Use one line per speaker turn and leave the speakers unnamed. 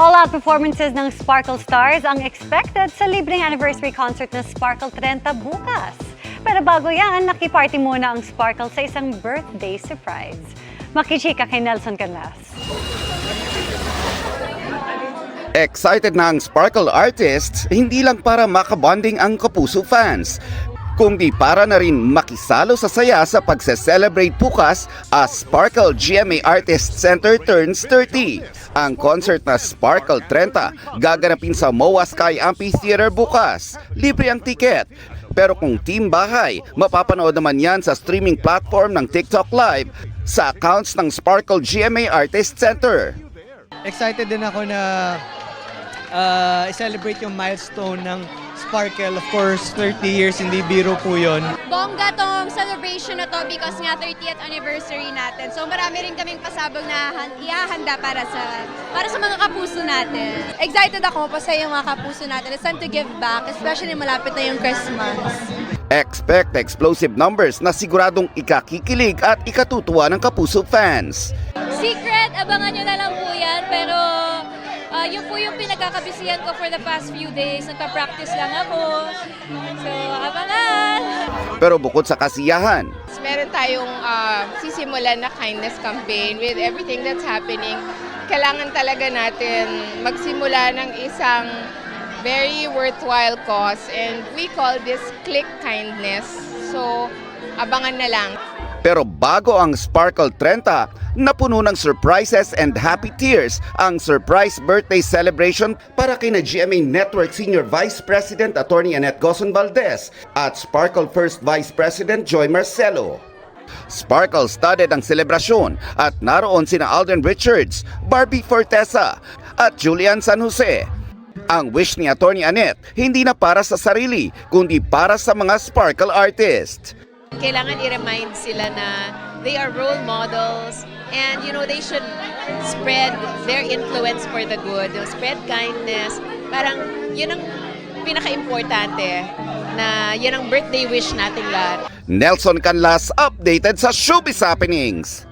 All-out performances ng Sparkle Stars ang expected sa libreng anniversary concert ng Sparkle 30 bukas. Pero bago yan, nakiparty muna ang Sparkle sa isang birthday surprise. Makichika kay Nelson Canlas.
Excited na ang Sparkle artists, hindi lang para makabonding ang Kapuso fans, kundi para na rin makisalo sa saya sa pagse-celebrate bukas as Sparkle GMA Artist Center turns 30. Ang concert na Sparkle 30 gaganapin sa MOA Sky Amphitheater bukas. Libre ang tiket. Pero kung team bahay, mapapanood naman yan sa streaming platform ng TikTok Live sa accounts ng Sparkle GMA Artist Center.
Excited din ako na i-celebrate yung milestone ng Sparkle. Of course, 30 years, hindi biro po yun.
Bongga tong celebration na to because nga 30th anniversary natin. So marami rin kaming pasabog na ihahanda para sa mga kapuso natin. Excited ako pa sa yung mga kapuso natin. It's time to give back, especially malapit na yung Christmas.
Expect explosive numbers na siguradong ikakikilig at ikatutuwa ng Kapuso fans.
Secret, abangan nyo na lang po yan. Pero yun po yung pinagkakabisihan ko for the past few days. Nagpa-practice lang ako. So, abangan!
Pero bukod sa kasiyahan,
Meron tayong sisimulan na kindness campaign with everything that's happening. Kailangan talaga natin magsimula ng isang very worthwhile cause and we call this Click Kindness. So, abangan na lang.
pero bago ang Sparkle 30, napuno ng surprises and happy tears ang surprise birthday celebration para kina GMA Network Senior Vice President Attorney Annette Gozon Valdez at Sparkle First Vice President Joy Marcelo. Sparkle studded ang selebrasyon at naroon sina Alden Richards, Barbie Fortesa at Julian San Jose. Ang wish ni Attorney Annette hindi na para sa sarili kundi para sa mga Sparkle artist.
Kailangan i-remind sila na they are role models and they should spread their influence for the good, spread kindness. Parang yun ang pinaka-importante na yun ang birthday wish nating lahat.
Nelson Canlas updated sa Showbiz Happenings.